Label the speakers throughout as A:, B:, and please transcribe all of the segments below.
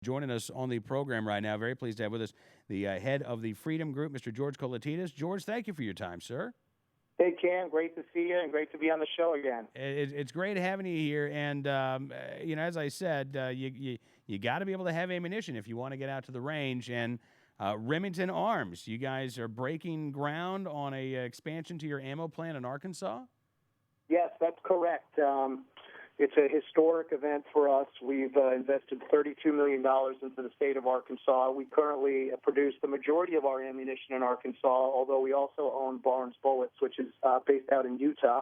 A: Joining us on the program right now. Very pleased to have with us the head of the Freedom Group, Mr. George Kollitides. George, thank you for your time, sir.
B: Hey, Cam, great to see you and great to be on the show again.
A: It's great having you here. And, as I said, you got to be able to have ammunition if you want to get out to the range. And Remington Arms, you guys are breaking ground on a expansion to your ammo plant in Arkansas?
B: Yes, that's correct. It's a historic event for us. We've invested $32 million into the state of Arkansas. We currently produce the majority of our ammunition in Arkansas, although we also own Barnes Bullets, which is based out in Utah.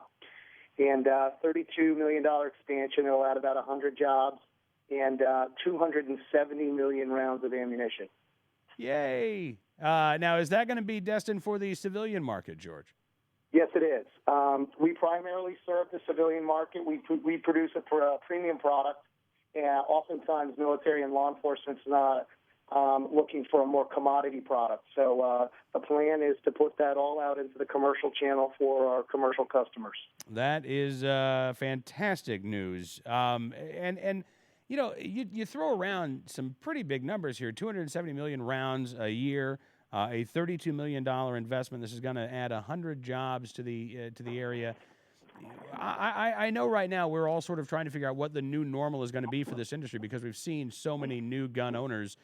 B: And $32 million expansion will add about 100 jobs and 270 million rounds of ammunition.
A: Yay! Now, is that going to be destined for the civilian market, George?
B: Yes, it is. We primarily serve the civilian market. We produce a premium product, and oftentimes military and law enforcement's not looking for a more commodity product. So the plan is to put that all out into the commercial channel for our commercial customers.
A: That is fantastic news. You throw around some pretty big numbers here, 270 million rounds a year. A $32 million investment. This is going to add 100 jobs to the area. I know right now we're all sort of trying to figure out what the new normal is going to be for this industry because we've seen so many new gun owners.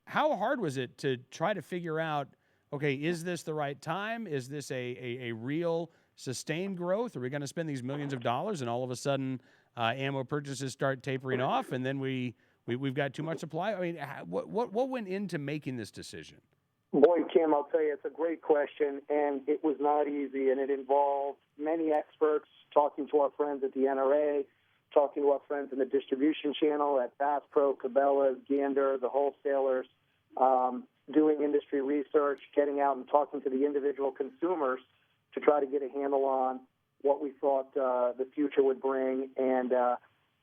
A: How hard was it to try to figure out, okay, is this the right time? Is this a real sustained growth? Are we going to spend these millions of dollars and all of a sudden ammo purchases start tapering off and then we've got too much supply? I mean, what went into making this decision?
B: Boy, Kim, I'll tell you, it's a great question, and it was not easy, and it involved many experts, talking to our friends at the NRA, talking to our friends in the distribution channel at Bass Pro, Cabela's, Gander, the wholesalers, doing industry research, getting out and talking to the individual consumers to try to get a handle on what we thought the future would bring and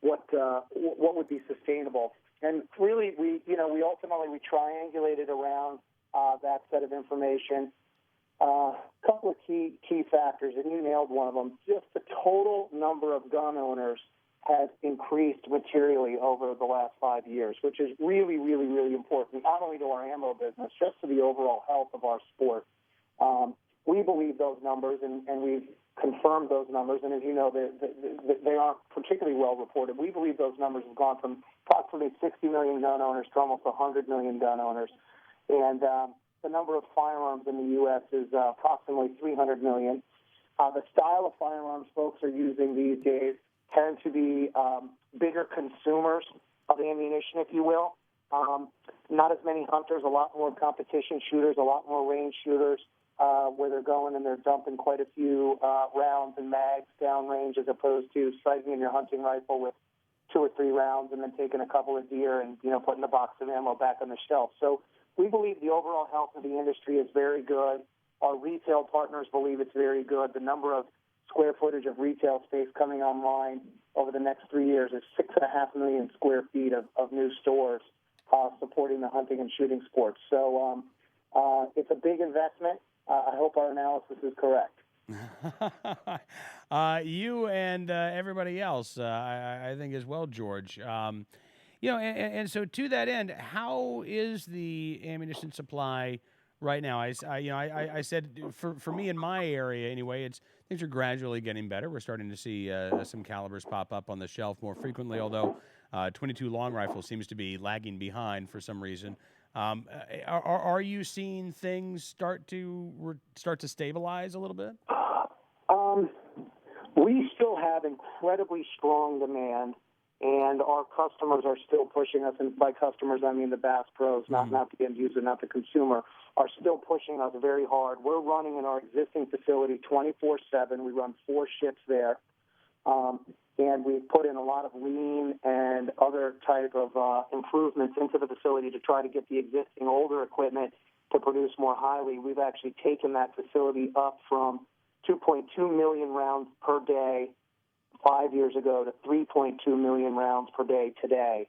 B: what would be sustainable. And really, we ultimately triangulated around that set of information. A couple of key factors, and you nailed one of them. Just the total number of gun owners has increased materially over the last 5 years, which is really, really, really important, not only to our ammo business, just to the overall health of our sport. We believe those numbers, and we've confirmed those numbers, and as you know, they aren't particularly well reported. We believe those numbers have gone from approximately 60 million gun owners to almost 100 million gun owners. And the number of firearms in the U.S. is approximately 300 million. The style of firearms folks are using these days tend to be bigger consumers of ammunition, if you will. Not as many hunters, a lot more competition shooters, a lot more range shooters, where they're going and they're dumping quite a few rounds and mags downrange as opposed to sighting in your hunting rifle with 2 or 3 rounds and then taking a couple of deer and, putting the box of ammo back on the shelf. So we believe the overall health of the industry is very good. Our retail partners believe it's very good. The number of square footage of retail space coming online over the next 3 years is 6.5 million square feet of new stores supporting the hunting and shooting sports. So it's a big investment. I hope our analysis is correct.
A: You and everybody else, I think as well, George. And so to that end, how is the ammunition supply right now? I said for me in my area anyway, things are gradually getting better. We're starting to see some calibers pop up on the shelf more frequently, although 22 long rifle seems to be lagging behind for some reason. Are you seeing things start to stabilize a little bit?
B: We still have incredibly strong demand. And our customers are still pushing us, and by customers I mean the Bass Pros, not the end user, not the consumer, are still pushing us very hard. We're running in our existing facility 24/7. We run 4 shifts there, and we've put in a lot of lean and other type of improvements into the facility to try to get the existing older equipment to produce more highly. We've actually taken that facility up from 2.2 million rounds per day 5 years ago to 3.2 million rounds per day today.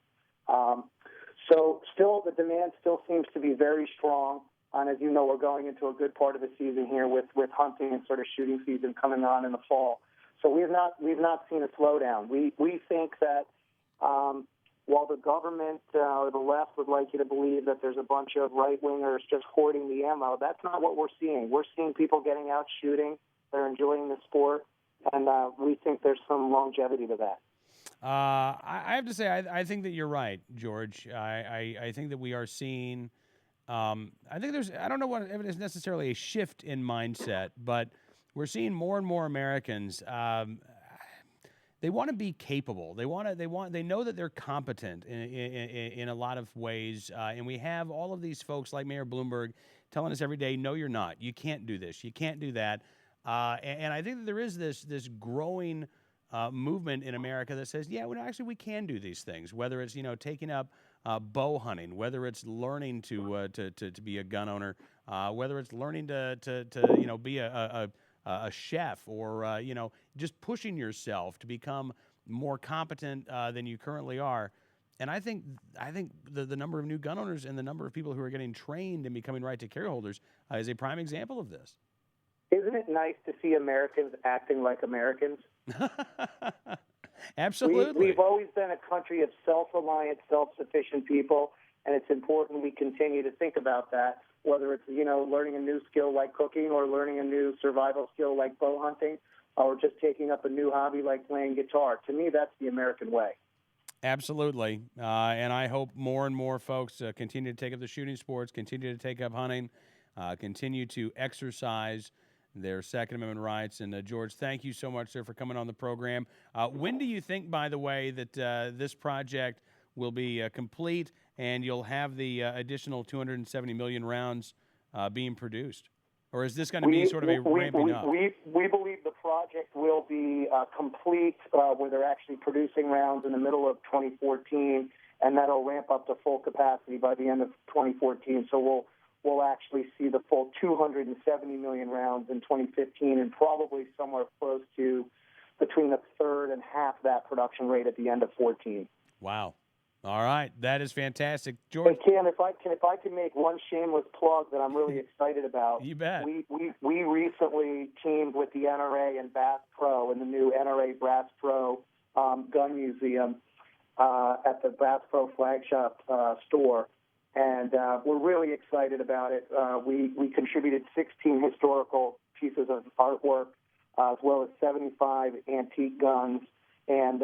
B: So still, the demand still seems to be very strong. And as you know, we're going into a good part of the season here with hunting and sort of shooting season coming on in the fall. So we've not seen a slowdown. We think that while the government or the left would like you to believe that there's a bunch of right-wingers just hoarding the ammo, that's not what we're seeing. We're seeing people getting out shooting. They're enjoying the sport, and we think there's some longevity to that.
A: I have to say, I think that you're right, George. I think that we are seeing. I think I don't know what if it is necessarily a shift in mindset, but we're seeing more and more Americans. They want to be capable. They know that they're competent in a lot of ways. And we have all of these folks like Mayor Bloomberg telling us every day, no, you're not. You can't do this. You can't do that. And I think that there is this growing movement in America that says, yeah, well, actually we can do these things, whether it's, taking up bow hunting, whether it's learning to be a gun owner, whether it's learning to be a chef, or just pushing yourself to become more competent than you currently are. And I think the number of new gun owners and the number of people who are getting trained and becoming right to carry holders is a prime example of this.
B: Isn't it nice to see Americans acting like Americans?
A: Absolutely.
B: We've always been a country of self-reliant, self-sufficient people, and it's important we continue to think about that, whether it's, learning a new skill like cooking, or learning a new survival skill like bow hunting, or just taking up a new hobby like playing guitar. To me, that's the American way.
A: Absolutely. And I hope more and more folks continue to take up the shooting sports, continue to take up hunting, continue to exercise their Second Amendment rights. And George, thank you so much, sir, for coming on the program. When do you think, by the way, that this project will be complete and you'll have the additional 270 million rounds being produced? Or is this going to be sort of a ramping up?
B: We believe the project will be complete, where they're actually producing rounds in the middle of 2014, and that'll ramp up to full capacity by the end of 2014. So we'll actually see the full 270 million rounds in 2015, and probably somewhere close to between a third and half that production rate at the end of 2014.
A: Wow. All right. That is fantastic. George?
B: Hey, Cam, if I can make one shameless plug that I'm really excited about.
A: You bet.
B: We recently teamed with the NRA and Bass Pro in the new NRA Bass Pro gun museum at the Bass Pro flagship store. And we're really excited about it. We contributed 16 historical pieces of artwork, as well as 75 antique guns. And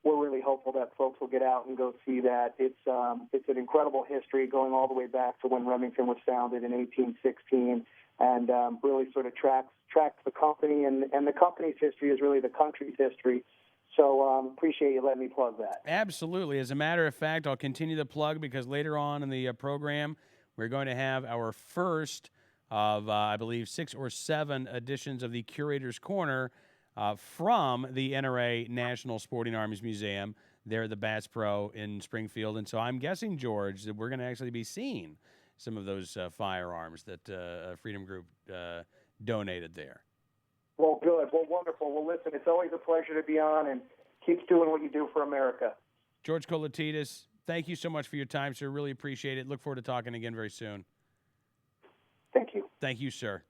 B: we're really hopeful that folks will get out and go see that. It's an incredible history going all the way back to when Remington was founded in 1816, and really sort of tracks the company. And the company's history is really the country's history. So appreciate you letting me plug that.
A: Absolutely. As a matter of fact, I'll continue the plug because later on in the program, we're going to have our first of, I believe, 6 or 7 editions of the Curator's Corner from the NRA National Sporting Arms Museum there at the Bass Pro in Springfield. And so I'm guessing, George, that we're going to actually be seeing some of those firearms that Freedom Group donated there.
B: Well, good. Well, wonderful. Well, listen, it's always a pleasure to be on, and keep doing what you do for America.
A: George Kollitides, thank you so much for your time, sir. Really appreciate it. Look forward to talking again very soon.
B: Thank you.
A: Thank you, sir.